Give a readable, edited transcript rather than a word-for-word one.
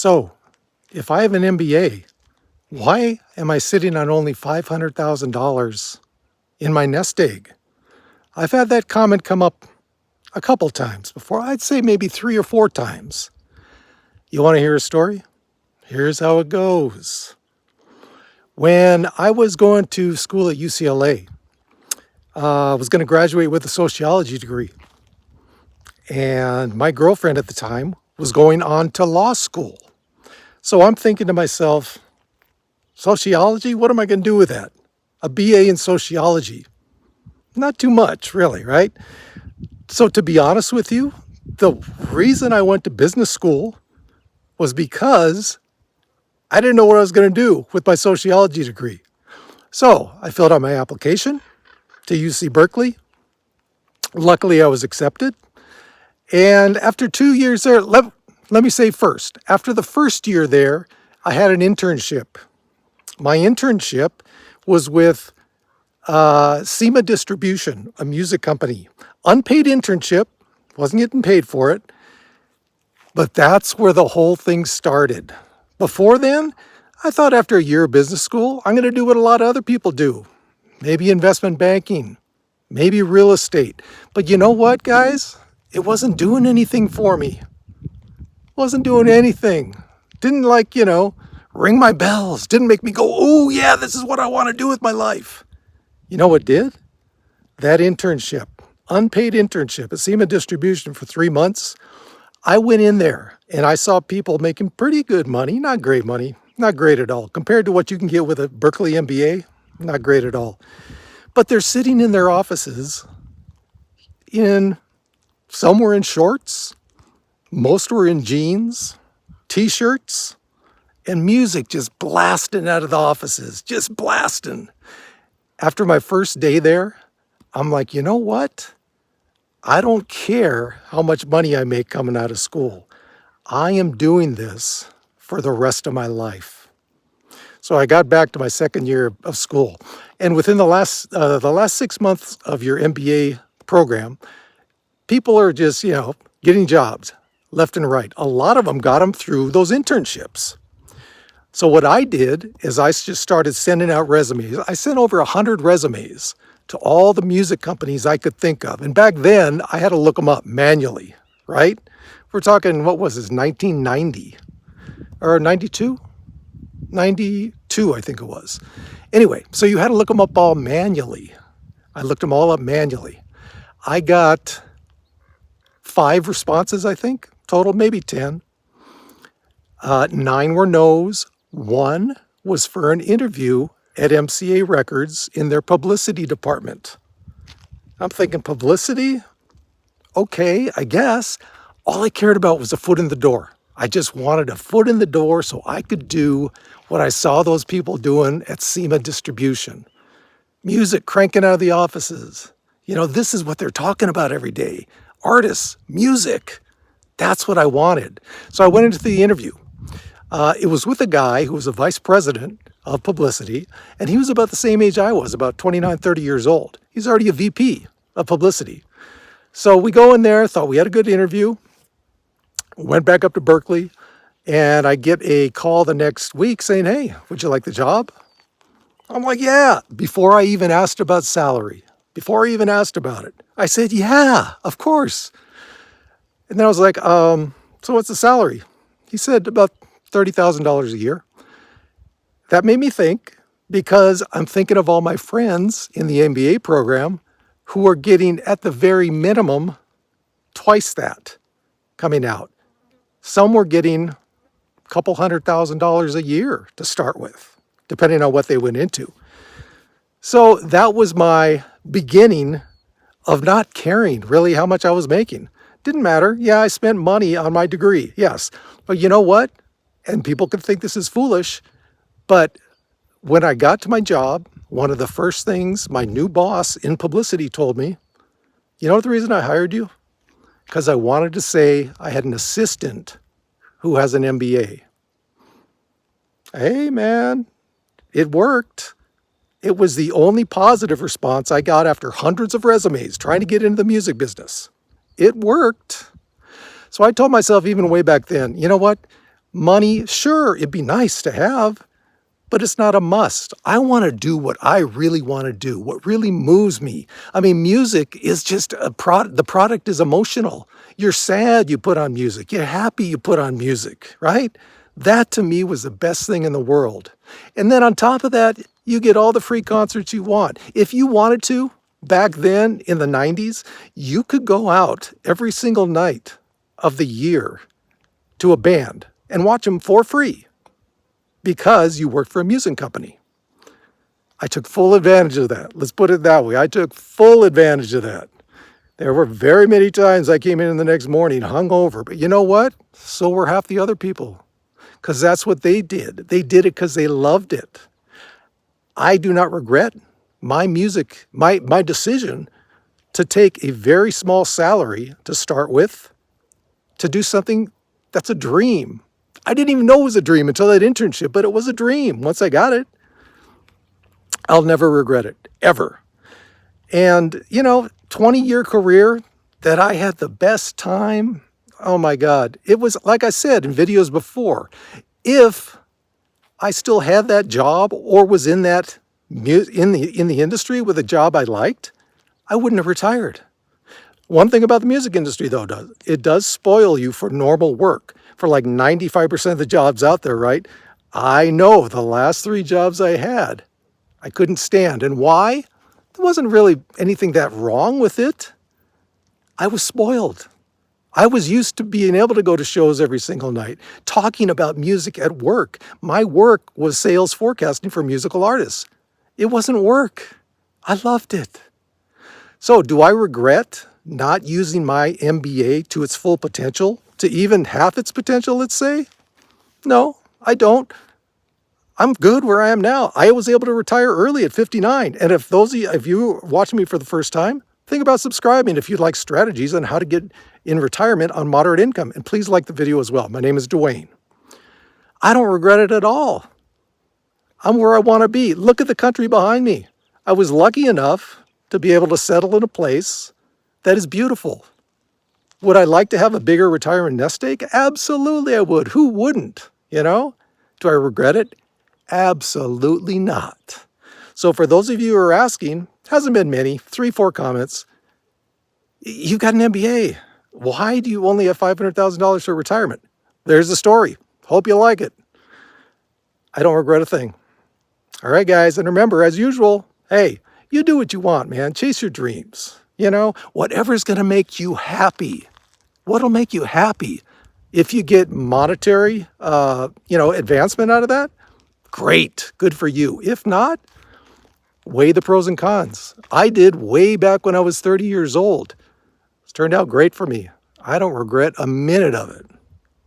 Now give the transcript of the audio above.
So, if I have an MBA, why am I sitting on only $500,000 in my nest egg? I've had that comment come up a couple times before. I'd say maybe 3 or 4 times. You want to hear a story? Here's how it goes. When I was going to school at UCLA, I was going to graduate with a sociology degree. And my girlfriend at the time was going on to law school. So I'm thinking to myself, sociology, what am I going to do with that? A BA in sociology. Not too much, really, right? So to be honest with you, the reason I went to business school was because I didn't know what I was going to do with my sociology degree. So I filled out my application to UC Berkeley. Luckily, I was accepted. And after 2 years there, let me say first, after the first year there, I had an internship. My internship was with SEMA Distribution, a music company. Unpaid internship, wasn't getting paid for it, but that's where the whole thing started. Before then, I thought after a year of business school, I'm going to do what a lot of other people do. Maybe investment banking, maybe real estate. But you know what, guys? It wasn't doing anything for me. Wasn't doing anything. Didn't ring my bells. Didn't make me go, oh yeah, this is what I want to do with my life. You know what did? That internship, unpaid internship at SEMA Distribution for 3 months. I went in there and I saw people making pretty good money, not great money, not great at all. Compared to what you can get with a Berkeley MBA, not great at all. But they're sitting in their offices some were in shorts, most were in jeans, t-shirts, and music just blasting out of the offices, just blasting. After my first day there, I'm like, you know what? I don't care how much money I make coming out of school. I am doing this for the rest of my life. So I got back to my second year of school. And within the last 6 months of your MBA program, people are just, getting jobs left and right. A lot of them got them through those internships. So what I did is I just started sending out resumes. I sent over 100 resumes to all the music companies I could think of. And back then, I had to look them up manually, right? We're talking, what was this, 1990? Or 92? 92, I think it was. Anyway, so you had to look them up all manually. I looked them all up manually. I got 5 responses, I think, total, maybe 10. 9 were no's. 1 was for an interview at MCA Records in their publicity department. I'm thinking, publicity? Okay, I guess. All I cared about was a foot in the door. I just wanted a foot in the door so I could do what I saw those people doing at SEMA Distribution. Music cranking out of the offices. This is what they're talking about every day. Artists, music. That's what I wanted. So I went into the interview. It was with a guy who was a vice president of publicity, and he was about the same age I was, about 29, 30 years old. He's already a VP of publicity. So we go in there, thought we had a good interview, went back up to Berkeley, and I get a call the next week saying, hey, would you like the job? I'm like, yeah, before I even asked about salary, before I even asked about it. I said, yeah, of course. And then I was like, so what's the salary? He said about $30,000 a year. That made me think, because I'm thinking of all my friends in the MBA program who are getting, at the very minimum, twice that coming out. Some were getting a couple $100,000 a year to start with, depending on what they went into. So that was my beginning of not caring really how much I was making. Didn't matter. Yeah, I spent money on my degree. Yes. But you know what? And people could think this is foolish, but when I got to my job, one of the first things my new boss in publicity told me, you know what the reason I hired you? Because I wanted to say I had an assistant who has an MBA. Hey, man, it worked. It was the only positive response I got after hundreds of resumes trying to get into the music business. It worked. So I told myself even way back then, you know what? Money, sure, it'd be nice to have, but it's not a must. I want to do what I really want to do, what really moves me. I mean, music is just a product. The product is emotional. You're sad, you put on music. You're happy, you put on music, right? That to me was the best thing in the world. And then on top of that, you get all the free concerts you want. If you wanted to, back then in the 90s, you could go out every single night of the year to a band and watch them for free because you worked for a music company. I took full advantage of that. Let's put it that way. I took full advantage of that. There were very many times I came in the next morning hungover, but you know what? So were half the other people, because that's what they did. They did it because they loved it. I do not regret my decision to take a very small salary to start with, to do something that's a dream. I didn't even know it was a dream until that internship, but it was a dream. Once I got it, I'll never regret it, ever. And, 20-year career that I had the best time. Oh my God. It was, like I said in videos before, if I still had that job or was in that in the industry with a job I liked, I wouldn't have retired. One thing about the music industry, though, it does spoil you for normal work. For like 95% of the jobs out there, right? I know the last 3 jobs I had, I couldn't stand. And why? There wasn't really anything that wrong with it. I was spoiled. I was used to being able to go to shows every single night, talking about music at work. My work was sales forecasting for musical artists. It wasn't work. I loved it. So do I regret not using my MBA to its full potential, to even half its potential, let's say? No, I don't. I'm good where I am now. I was able to retire early at 59. And if you are watching me for the first time, think about subscribing if you'd like strategies on how to get in retirement on moderate income. And please like the video as well. My name is Duane. I don't regret it at all. I'm where I want to be. Look at the country behind me. I was lucky enough to be able to settle in a place that is beautiful. Would I like to have a bigger retirement nest egg? Absolutely I would. Who wouldn't? Do I regret it? Absolutely not. So for those of you who are asking, hasn't been many, 3, 4 comments. You've got an MBA. Why do you only have $500,000 for retirement? There's the story. Hope you like it. I don't regret a thing. All right, guys. And remember, as usual, hey, you do what you want, man. Chase your dreams. Whatever's going to make you happy. What'll make you happy? If you get monetary, advancement out of that, great. Good for you. If not, weigh the pros and cons. I did way back when I was 30 years old. It's turned out great for me. I don't regret a minute of it.